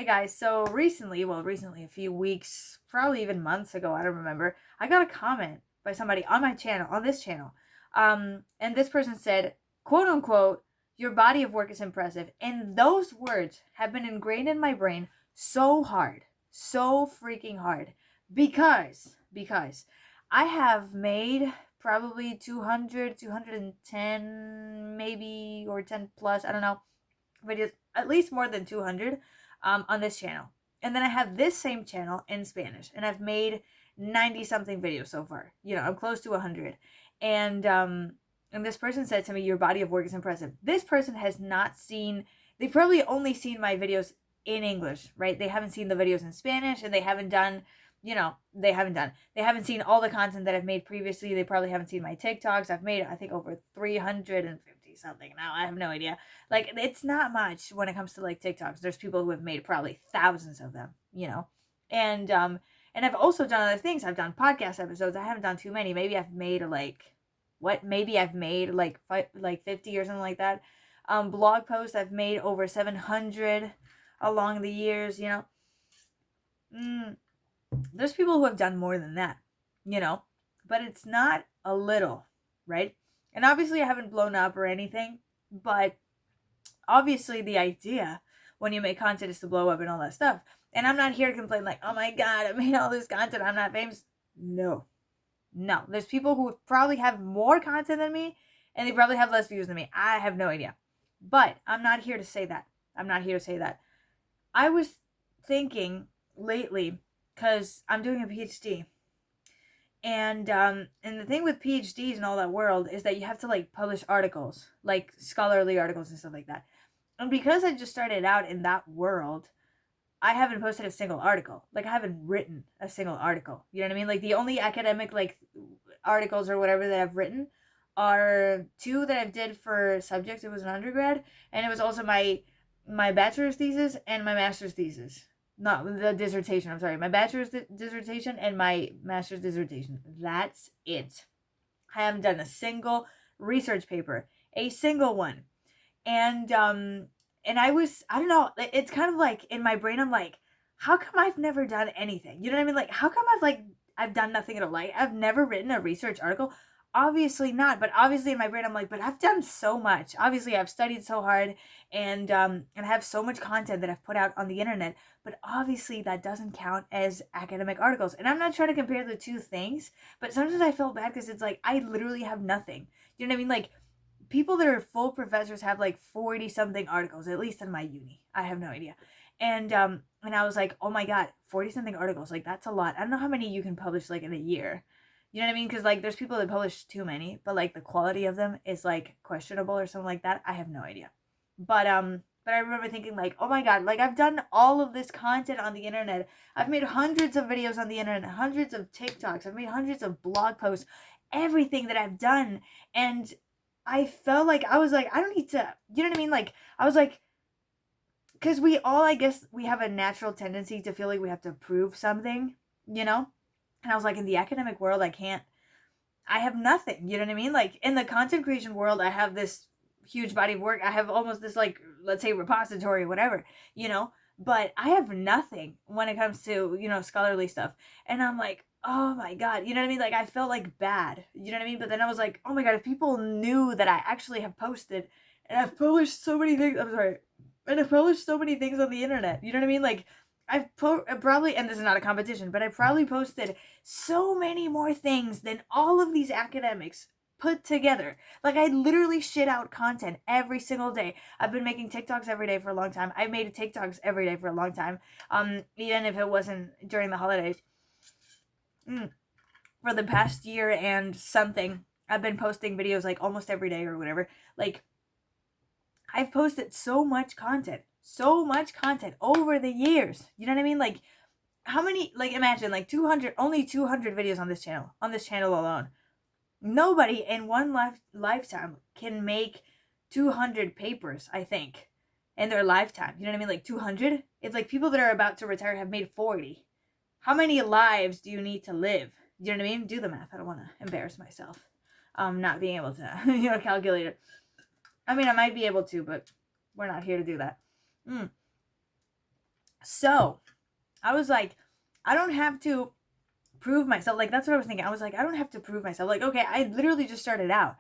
Hey guys, so recently, a few weeks, probably even months ago, I don't remember, I got a comment by somebody on my channel, on this channel. And this person said, quote unquote, your body of work is impressive. And those words have been ingrained in my brain so hard, so freaking hard. Because I have made probably 200, 210, maybe, or 10 plus, I don't know, videos, at least more than 200 on this channel. And then I have this same channel in Spanish, and I've made 90 something videos so far. You know, I'm close to 100. And this person said to me, your body of work is impressive. This person has not seen, they've probably only seen my videos in English, right? They haven't seen the videos in Spanish, and they haven't done, they haven't seen all the content that I've made previously. They probably haven't seen my TikToks. I've made, I think, over 350 something now. I have no idea. Like, it's not much when it comes to like TikToks. There's people who have made probably thousands of them, and I've also done other things. I've done podcast episodes. I haven't done too many. Maybe I've made like 50 or something like that. Blog posts, I've made over 700 along the years. There's people who have done more than that, but it's not a little, right? And obviously I haven't blown up or anything, but obviously the idea when you make content is to blow up and all that stuff. And I'm not here to complain like, oh my god, I made all this content, I'm not famous. No. There's people who probably have more content than me, and they probably have less views than me. I have no idea. But I'm not here to say that. I was thinking lately, because I'm doing a PhD, and the thing with PhDs and all that world is that you have to like publish articles, like scholarly articles and stuff like that. And because I just started out in that world, I haven't posted a single article. Like, I haven't written a single article. You know what I mean? Like, the only academic like articles or whatever that I've written are two that I did for subjects. It was an undergrad, and it was also my bachelor's thesis and my master's thesis. Not the dissertation, I'm sorry. My bachelor's dissertation and my master's dissertation. That's it. I haven't done a single research paper. A single one. And I don't know, it's kind of like in my brain, I'm like, how come I've never done anything? You know what I mean? Like, how come I've done nothing at all? Like, I've never written a research article. Obviously not, but obviously in my brain I'm like, but I've done so much. Obviously I've studied so hard, and I have so much content that I've put out on the internet, but obviously that doesn't count as academic articles. And I'm not trying to compare the two things, but sometimes I feel bad because it's like I literally have nothing. You know what I mean? Like, people that are full professors have like 40 something articles, at least in my uni. I have no idea. And I was like, oh my god, 40 something articles, like, that's a lot. I don't know how many you can publish like in a year. You know what I mean? Because like there's people that publish too many, but like the quality of them is like questionable or something like that. I have no idea. But I remember thinking like, oh my god, like, I've done all of this content on the internet. I've made hundreds of videos on the internet, hundreds of TikToks, I've made hundreds of blog posts, everything that I've done. And I felt like I was like, I don't need to, you know what I mean? Like, I was like, because we all, I guess, we have a natural tendency to feel like we have to prove something, you know? And I was like, in the academic world, I have nothing, you know what I mean? Like, in the content creation world, I have this huge body of work. I have almost this, like, let's say repository or whatever, you know? But I have nothing when it comes to, scholarly stuff. And I'm like, oh my god, you know what I mean? Like, I felt like bad, you know what I mean? But then I was like, oh my god, if people knew that I actually have posted and I've published so many things, I'm sorry, and I've published so many things on the internet, you know what I mean? Like, probably, and this is not a competition, but I've probably posted so many more things than all of these academics put together. Like, I literally shit out content every single day. I've been making TikToks every day for a long time. I've made TikToks every day for a long time. Even if it wasn't during the holidays. For the past year and something, I've been posting videos like almost every day or whatever. Like, I've posted so much content over the years. You know what I mean? Like, how many, like, imagine like 200, only 200 videos on this channel alone. Nobody in one lifetime can make 200 papers, I think, in their lifetime. You know what I mean? Like, 200? It's like people that are about to retire have made 40. How many lives do you need to live? You know what I mean? Do the math. I don't want to embarrass myself. Not being able to, calculate it. I mean, I might be able to, but we're not here to do that. So I was like, I don't have to prove myself. Like, that's what I was thinking. I was like, I don't have to prove myself. Like, okay, I literally just started out.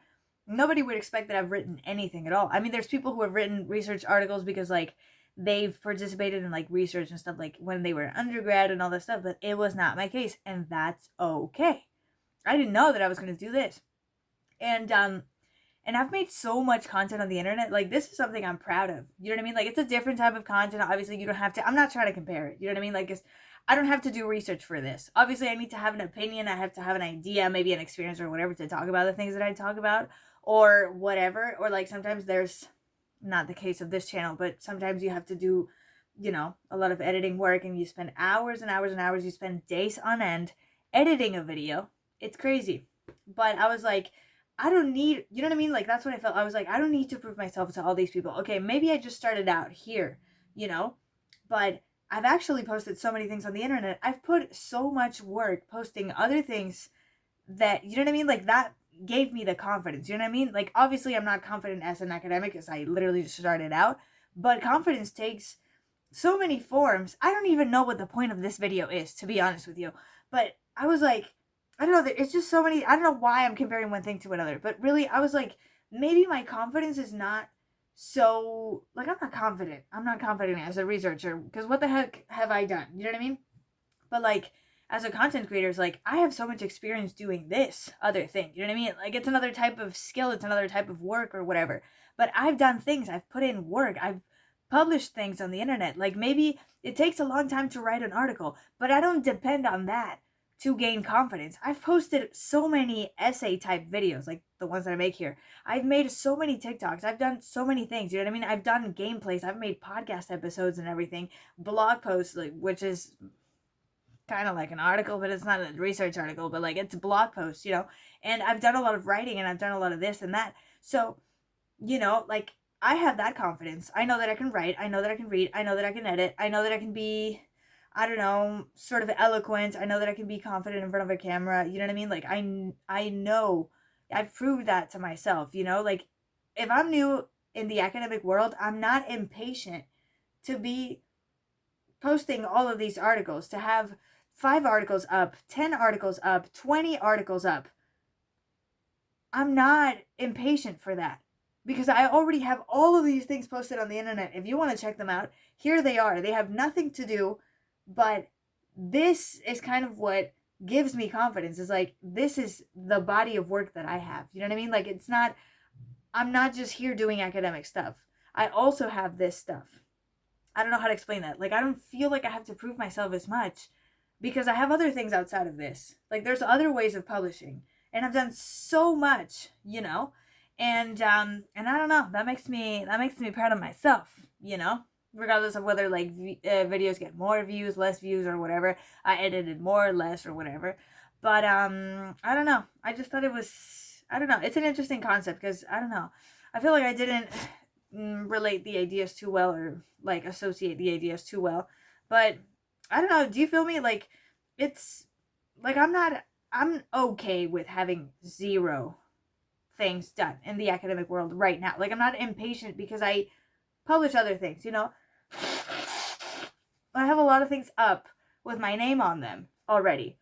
Nobody would expect that I've written anything at all. I mean, there's people who have written research articles because, like, they've participated in, like, research and stuff, like, when they were undergrad and all that stuff, but it was not my case, and that's okay. I didn't know that I was going to do this. And I've made so much content on the internet. Like, this is something I'm proud of. You know what I mean? Like, it's a different type of content. Obviously, you don't have to. I'm not trying to compare it. You know what I mean? Like, I don't have to do research for this. Obviously, I need to have an opinion. I have to have an idea, maybe an experience or whatever, to talk about the things that I talk about or whatever. Or, like, sometimes there's not the case of this channel, but sometimes you have to do, a lot of editing work, and you spend hours and hours and hours. You spend days on end editing a video. It's crazy. But I was like, I don't need, you know what I mean? Like, that's what I felt. I was like, I don't need to prove myself to all these people. Okay, maybe I just started out here, but I've actually posted so many things on the internet. I've put so much work posting other things that, you know what I mean? Like, that gave me the confidence. You know what I mean? Like, obviously, I'm not confident as an academic because I literally just started out, but confidence takes so many forms. I don't even know what the point of this video is, to be honest with you. But I was like, I don't know, it's just so many. I don't know why I'm comparing one thing to another, but really, I was like, maybe my confidence is not so, like, I'm not confident. I'm not confident as a researcher because what the heck have I done? You know what I mean? But, like, as a content creator, it's like, I have so much experience doing this other thing. You know what I mean? Like, it's another type of skill, it's another type of work or whatever. But I've done things, I've put in work, I've published things on the internet. Like, maybe it takes a long time to write an article, but I don't depend on that to gain confidence. I've posted so many essay type videos, like the ones that I make here. I've made so many TikToks. I've done so many things. You know what I mean? I've done gameplays. I've made podcast episodes and everything, blog posts, like, which is kind of like an article, but it's not a research article, but, like, it's a blog post, and I've done a lot of writing and I've done a lot of this and that. So, like, I have that confidence. I know that I can write. I know that I can read. I know that I can edit. I know that I can be, I don't know, sort of eloquent. I know that I can be confident in front of a camera. You know what I mean? Like, I know I've proved that to myself, like, if I'm new in the academic world, I'm not impatient to be posting all of these articles, to have 5 articles up, 10 articles up, 20 articles up. I'm not impatient for that because I already have all of these things posted on the internet. If you want to check them out, here they are. They have nothing to do, but this is kind of what gives me confidence. Is like, this is the body of work that I have. You know what I mean? Like, I'm not just here doing academic stuff. I also have this stuff. I don't know how to explain that. Like, I don't feel like I have to prove myself as much because I have other things outside of this. Like, there's other ways of publishing, and I've done so much, and I don't know. That makes me proud of myself. Regardless of whether, like, videos get more views, less views, or whatever. I edited more or less or whatever. But I don't know. I just thought it was, I don't know. It's an interesting concept because I don't know. I feel like I didn't relate the ideas too well, or, like, associate the ideas too well. But I don't know. Do you feel me? Like, it's like, I'm okay with having 0 things done in the academic world right now. Like, I'm not impatient because I publish other things. I have a lot of things up with my name on them already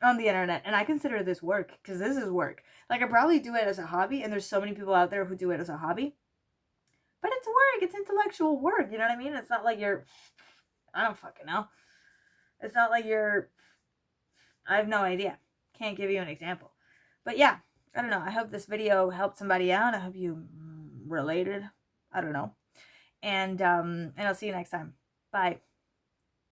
on the internet, and I consider this work because this is work. Like, I probably do it as a hobby, and there's so many people out there who do it as a hobby, but it's work. It's intellectual work. You know what I mean? It's not like I don't fucking know. It's not like I have no idea. Can't give you an example. But yeah, I don't know. I hope this video helped somebody out. I hope you related. I don't know. And I'll see you next time. Bye.